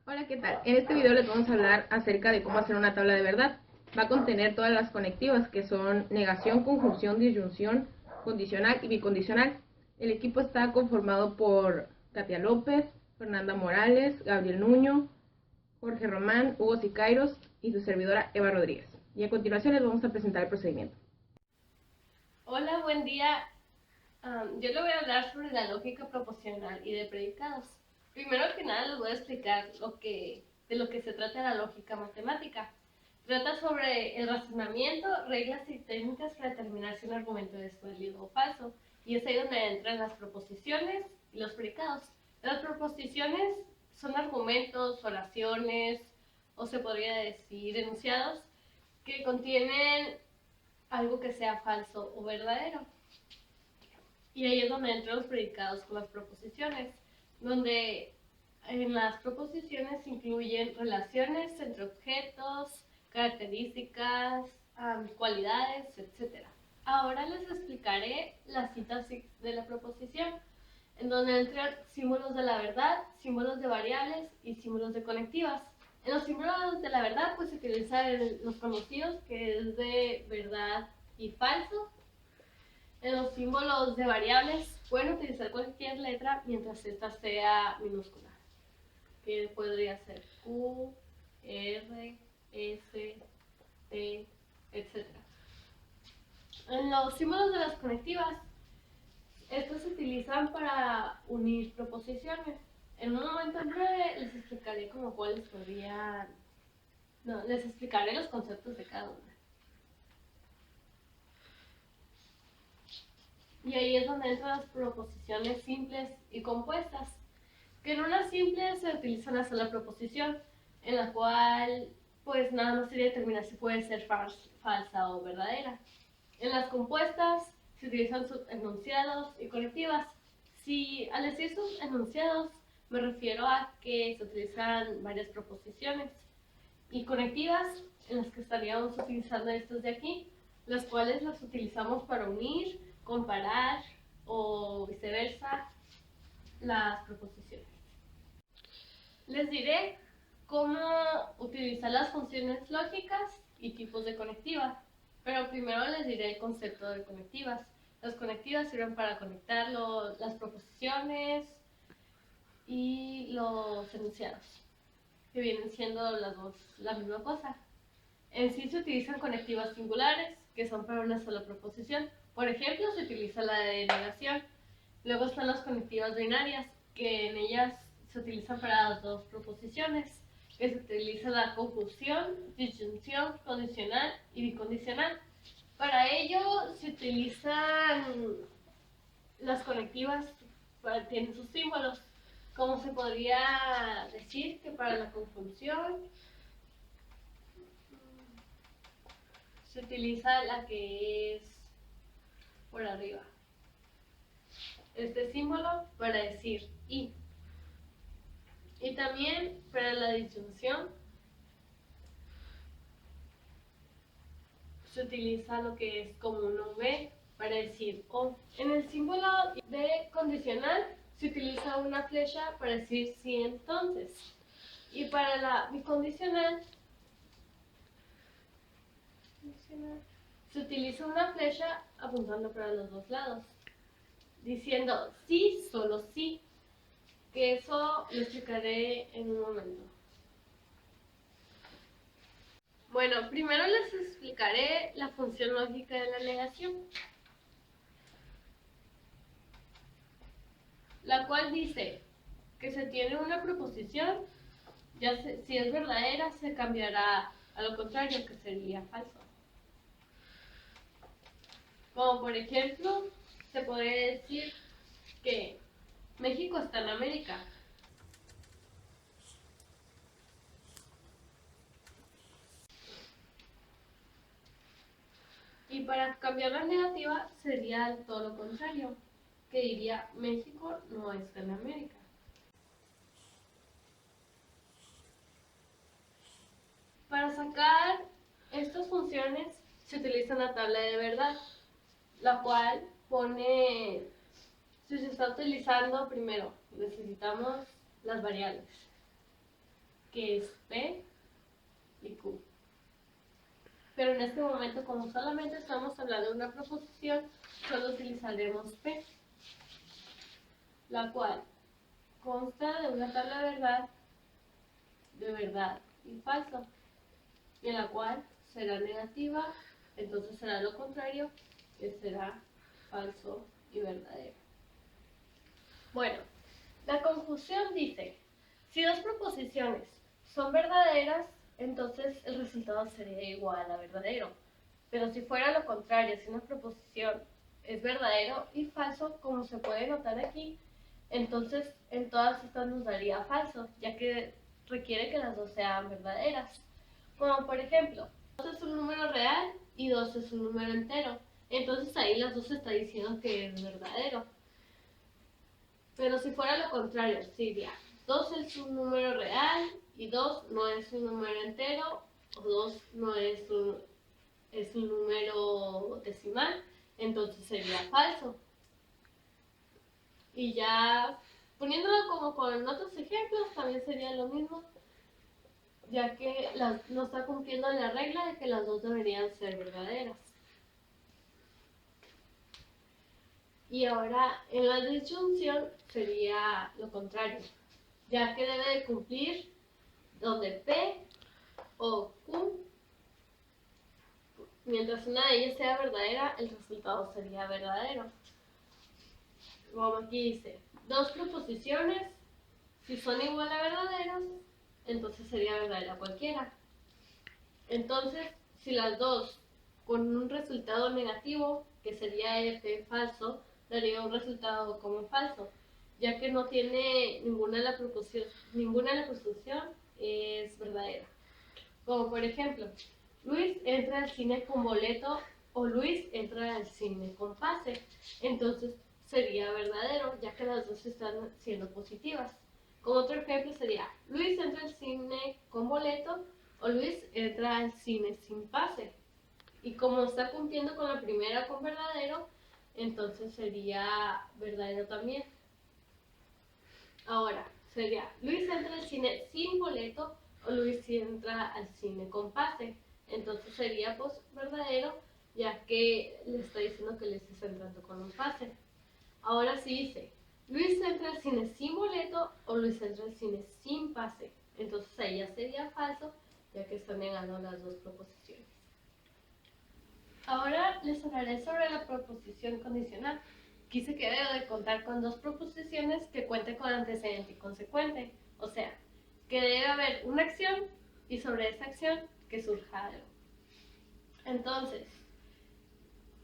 Hola, ¿qué tal? En este video les vamos a hablar acerca de cómo hacer una tabla de verdad. Va a contener todas las conectivas que son negación, conjunción, disyunción, condicional y bicondicional. El equipo está conformado por Katia López, Fernanda Morales, Gabriel Nuño, Jorge Román, Hugo Sicairos y su servidora Eva Rodríguez. Y a continuación les vamos a presentar el procedimiento. Hola, buen día. Yo le voy a hablar sobre la lógica proposicional y de predicados. Primero que nada les voy a explicar de lo que se trata la lógica matemática. Trata sobre el razonamiento, reglas y técnicas para determinar si un argumento es válido o falso. Y es ahí donde entran las proposiciones y los predicados. Las proposiciones son argumentos, oraciones, o se podría decir enunciados, que contienen algo que sea falso o verdadero. Y ahí es donde entran los predicados con las proposiciones, donde en las proposiciones se incluyen relaciones entre objetos, características, cualidades, etc. Ahora les explicaré las citas de la proposición, en donde entran símbolos de la verdad, símbolos de variables y símbolos de conectivas. En los símbolos de la verdad pues se utilizan los conocidos, que es de verdad y falso. En los símbolos de variables pueden utilizar cualquier letra mientras esta sea minúscula, que podría ser Q, R, S, T, etc. En los símbolos de las conectivas, estos se utilizan para unir proposiciones. En un momento en breve les explicaré como cuáles podrían... No, les explicaré los conceptos de cada una. Y ahí es donde entran las proposiciones simples y compuestas, que en una simple se utiliza una sola proposición, en la cual pues nada más sería determinar si puede ser falsa o verdadera. En las compuestas se utilizan sus enunciados y conectivas. Si al decir sus enunciados me refiero a que se utilizan varias proposiciones, y conectivas en las que estaríamos utilizando estos de aquí, las cuales las utilizamos para unir, comparar o viceversa las proposiciones. Les diré cómo utilizar las funciones lógicas y tipos de conectivas, pero primero les diré el concepto de conectivas. Las conectivas sirven para conectar las proposiciones y los enunciados, que vienen siendo las dos la misma cosa. En sí se utilizan conectivas singulares, que son para una sola proposición. Por ejemplo, se utiliza la de negación. Luego están las conectivas binarias, que en ellas se utilizan para las dos proposiciones, que se utiliza la conjunción, disyunción, condicional y bicondicional. Para ello se utilizan las conectivas, tienen sus símbolos, como se podría decir que para la conjunción se utiliza la que es por arriba, este símbolo para decir y. Y también para la disyunción se utiliza lo que es como un V para decir o. En el símbolo de condicional se utiliza una flecha para decir sí entonces. Y para la bicondicional se utiliza una flecha apuntando para los dos lados, diciendo sí, solo sí, que eso lo explicaré en un momento. Bueno, primero les explicaré la función lógica de la negación, la cual dice que se tiene una proposición, si es verdadera se cambiará a lo contrario, que sería falso. Como por ejemplo, se podría decir que México está en América. Y para cambiar la negativa sería todo lo contrario, que diría México no está en América. Para sacar estas funciones se utiliza una tabla de verdad, la cual pone, si se está utilizando, primero necesitamos las variables. que es P y Q. Pero en este momento, como solamente estamos hablando de una proposición, solo utilizaremos P, la cual consta de una tabla de verdad y falso, y en la cual será negativa, entonces será lo contrario, que será falso y verdadero. Bueno, la conjunción dice, si dos proposiciones son verdaderas, entonces el resultado sería igual a verdadero. Pero si fuera lo contrario, si una proposición es verdadero y falso, como se puede notar aquí, entonces en todas estas nos daría falso, ya que requiere que las dos sean verdaderas. Como por ejemplo, 2 es un número real y 2 es un número entero. Entonces ahí las dos está diciendo que es verdadero. Pero si fuera lo contrario, sería 2 es un número real y 2 no es un número entero, o 2 no es un número decimal, entonces sería falso. Y ya poniéndolo como con otros ejemplos, también sería lo mismo, ya que no está cumpliendo la regla de que las dos deberían ser verdaderas. Y ahora en la disyunción sería lo contrario, ya que debe de cumplir donde P o Q, mientras una de ellas sea verdadera, el resultado sería verdadero. Como aquí dice, dos proposiciones, si son igual a verdaderas, entonces sería verdadera cualquiera. Entonces, si las dos con un resultado negativo, que sería F falso, daría un resultado como falso, ya que no tiene ninguna de la proposición es verdadera. Como por ejemplo, Luis entra al cine con boleto o Luis entra al cine con pase. Entonces sería verdadero, ya que las dos están siendo positivas. Como otro ejemplo sería, Luis entra al cine con boleto o Luis entra al cine sin pase. Y como está cumpliendo con la primera con verdadero, entonces sería verdadero también. Ahora, sería, Luis entra al cine sin boleto o Luis entra al cine con pase. Entonces sería pues verdadero, ya que le está diciendo que Luis está entrando con un pase. Ahora sí dice, Luis entra al cine sin boleto o Luis entra al cine sin pase. Entonces ahí ya sería falso, ya que están negando las dos proposiciones. Ahora les hablaré sobre la proposición condicional. Quise que debo de contar con dos proposiciones que cuenten con antecedente y consecuente. O sea, que debe haber una acción y sobre esa acción que surja algo. Entonces,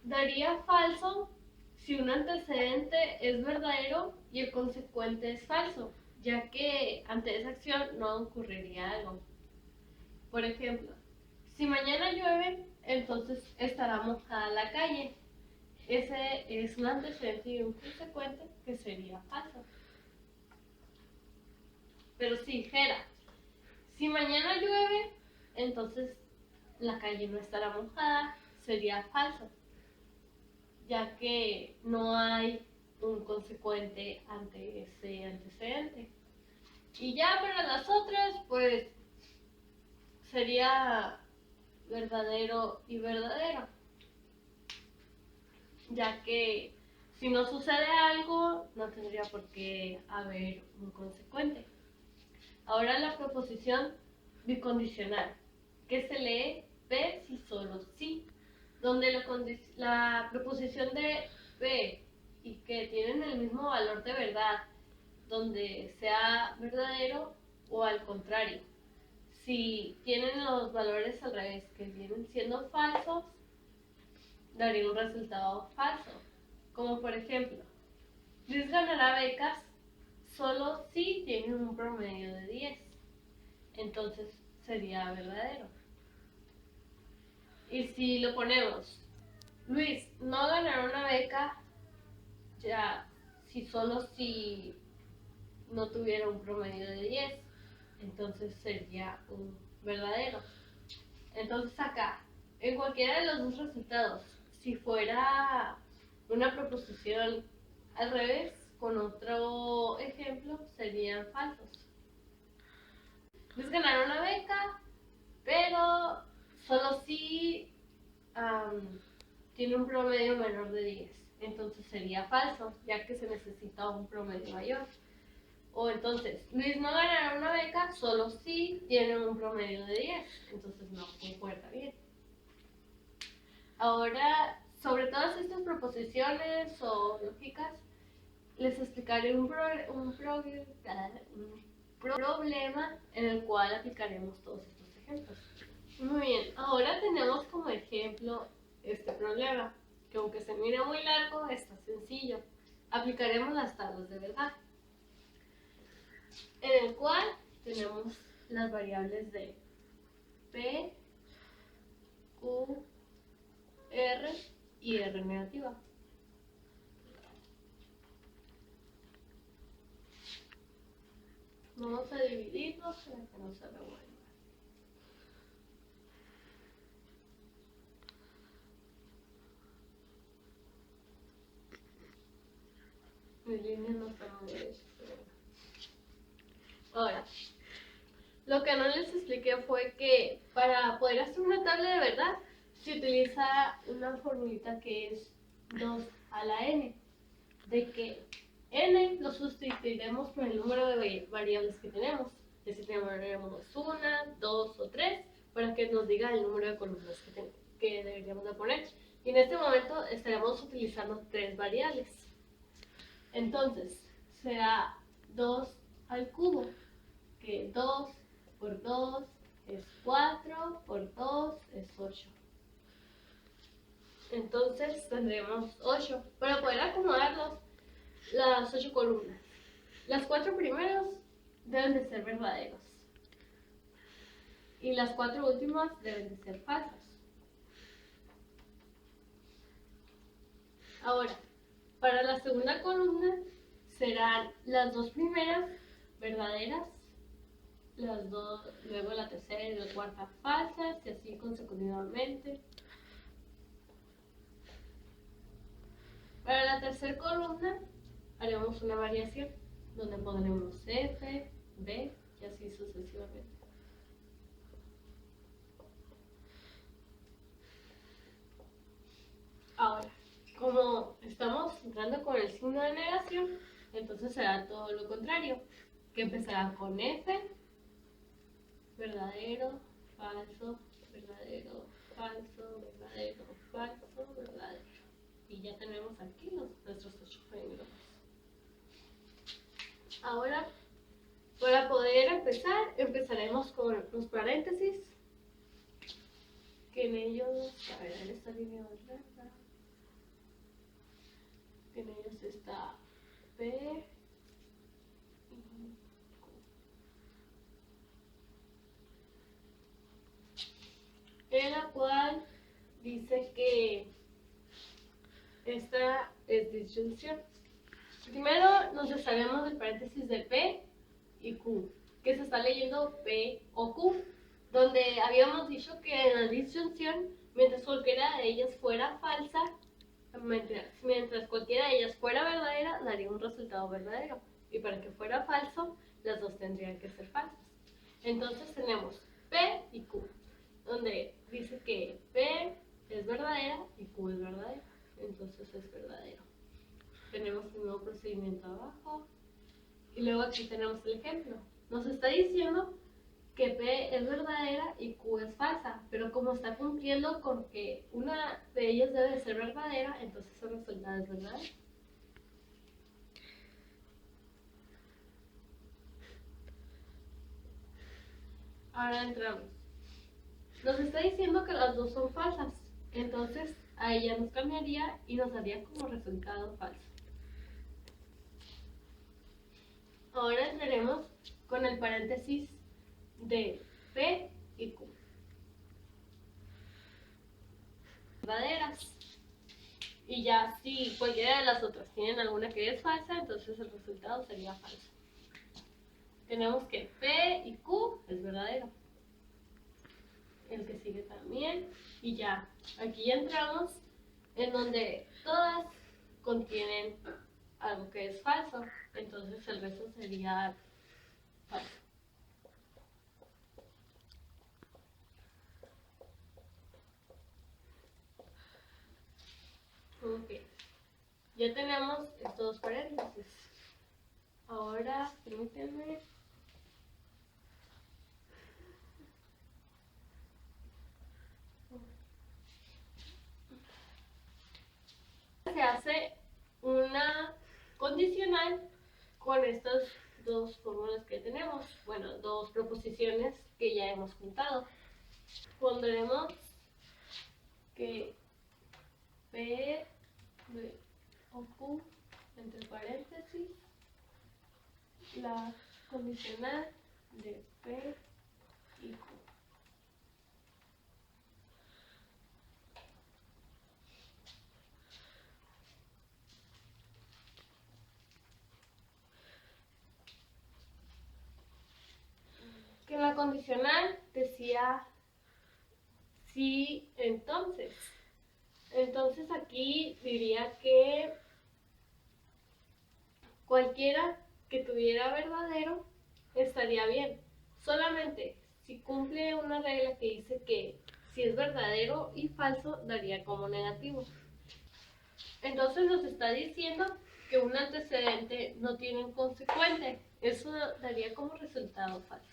daría falso si un antecedente es verdadero y el consecuente es falso, ya que ante esa acción no ocurriría algo. Por ejemplo, si mañana llueve, entonces estará mojada la calle. Ese es un antecedente y un consecuente que sería falso. Pero si dijera, si mañana llueve, entonces la calle no estará mojada, sería falso, ya que no hay un consecuente ante ese antecedente. Y ya para las otras, pues sería verdadero y verdadero, ya que si no sucede algo, no tendría por qué haber un consecuente. Ahora la proposición bicondicional, que se lee P si solo sí, donde la proposición de P y que tienen el mismo valor de verdad, donde sea verdadero o al contrario. Si tienen los valores al revés, que vienen siendo falsos, daría un resultado falso. Como por ejemplo, Luis ganará becas solo si tiene un promedio de 10. Entonces sería verdadero. Y si lo ponemos, Luis no ganará una beca ya solo si no tuviera un promedio de 10. Entonces sería un verdadero. Entonces acá, en cualquiera de los dos resultados, si fuera una proposición al revés, con otro ejemplo, serían falsos. Puedes ganar una beca, pero solo si tiene un promedio menor de 10. Entonces sería falso, ya que se necesita un promedio mayor. O entonces, Luis no ganará una beca solo si tiene un promedio de 10. Entonces no concuerda bien. Ahora, sobre todas estas proposiciones o lógicas, les explicaré un problema en el cual aplicaremos todos estos ejemplos. Muy bien, ahora tenemos como ejemplo este problema, que aunque se mire muy largo, está sencillo. Aplicaremos las tablas de verdad, en el cual tenemos las variables de P, Q, R y R negativa. Vamos a dividirlos para que no se revuelvan. Mis líneas no están muy derechas. Ahora, lo que no les expliqué fue que para poder hacer una tabla de verdad se utiliza una formulita que es 2 a la n, de que n lo sustituiremos por el número de variables que tenemos. Es decir, tenemos 1, 2 o 3 para que nos diga el número de columnas que deberíamos de poner. Y en este momento estaremos utilizando 3 variables. Entonces, será 2 al cubo, que 2 por 2 es 4, por 2 es 8. Entonces tendremos 8. Para poder acomodarlos, las 8 columnas, las 4 primeros deben de ser verdaderos y las 4 últimas deben de ser falsas. Ahora, para la segunda columna serán las 2 primeras verdaderas, luego la tercera y la cuarta falsas, y así consecutivamente. Para la tercera columna haremos una variación donde pondremos F, B y así sucesivamente. Ahora, como estamos entrando con el signo de negación, entonces será todo lo contrario, que empezará con F, verdadero, falso, verdadero, falso, verdadero, falso, verdadero. Y ya tenemos aquí nuestros 8 fenómenos. Ahora, para poder empezar, empezaremos con los paréntesis, que en ellos, a ver, en esta línea recta, que en ellos está P y Q. En la cual dice que esta es disyunción. Primero nos desharemos del paréntesis de P y Q, que se está leyendo P o Q, donde habíamos dicho que en la disyunción, mientras cualquiera de ellas fuera falsa, mientras cualquiera de ellas fuera verdadera, daría un resultado verdadero. Y para que fuera falso, las dos tendrían que ser falsas. Entonces tenemos P y Q, donde dice que P es verdadera y Q es verdadera. Entonces es verdadero. Tenemos un nuevo procedimiento abajo. Y luego aquí tenemos el ejemplo. Nos está diciendo que P es verdadera y Q es falsa, pero como está cumpliendo con que una de ellas debe de ser verdadera, entonces el resultado es verdadero. Ahora entramos. Nos está diciendo que las dos son falsas, entonces a ella nos cambiaría y nos daría como resultado falso. Ahora entraremos con el paréntesis de P y Q. Verdaderas. Y ya si cualquiera de las otras tienen alguna que es falsa, entonces el resultado sería falso. Tenemos que P y Q es verdadero. El que sigue también. Y ya, aquí ya entramos en donde todas contienen algo que es falso. Entonces el resto sería falso. Ya tenemos estos dos paréntesis. Ahora, permítanme. Se hace una condicional con estas dos fórmulas que tenemos. Bueno, dos proposiciones que ya hemos juntado. Pondremos que P de o Q entre paréntesis la condicional de P y Q. Que la condicional decía sí, entonces. Entonces aquí diría que cualquiera que tuviera verdadero estaría bien. Solamente si cumple una regla que dice que si es verdadero y falso daría como negativo. Entonces nos está diciendo que un antecedente no tiene un consecuente. Eso daría como resultado falso.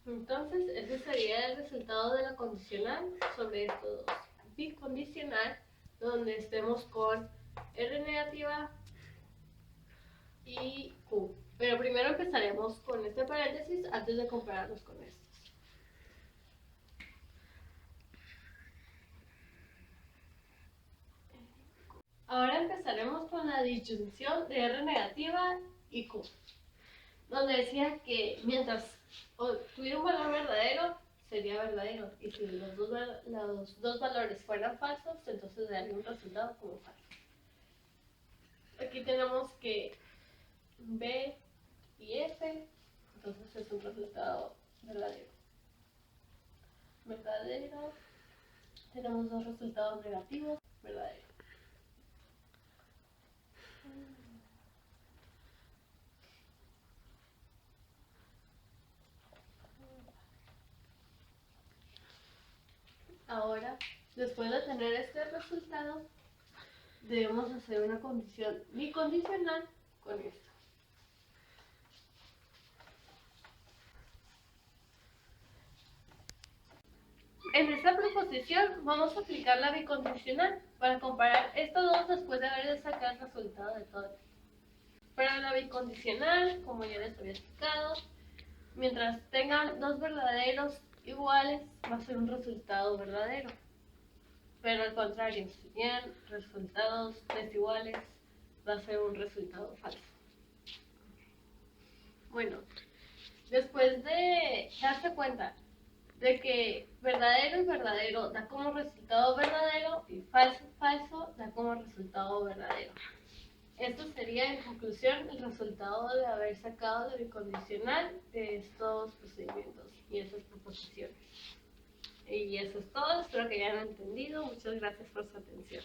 Entonces, ese sería el resultado de la condicional sobre esto dos. Bicondicional, donde estemos con R negativa y Q. Pero primero empezaremos con este paréntesis antes de compararlos con estos. Ahora empezaremos con la disyunción de R negativa y Q, donde decía que mientras tuviera un valor verdadero, sería verdadero. Y si los dos valores fueran falsos, entonces daría un resultado como falso. Aquí tenemos que B y F, entonces es un resultado verdadero. Verdadero. Tenemos dos resultados negativos, verdadero. Ahora, después de tener este resultado, debemos hacer una condición bicondicional con esto. En esta proposición vamos a aplicar la bicondicional para comparar estos dos después de haber sacado el resultado de todo. Para la bicondicional, como ya les había explicado, mientras tengan dos verdaderos iguales, va a ser un resultado verdadero. Pero al contrario, si tienen resultados desiguales, va a ser un resultado falso. Bueno, después de darse cuenta de que verdadero y verdadero da como resultado verdadero y falso falso da como resultado verdadero. Esto sería en conclusión el resultado de haber sacado la bicondicional de estos procedimientos y esas proposiciones. Y eso es todo, espero que hayan entendido. Muchas gracias por su atención.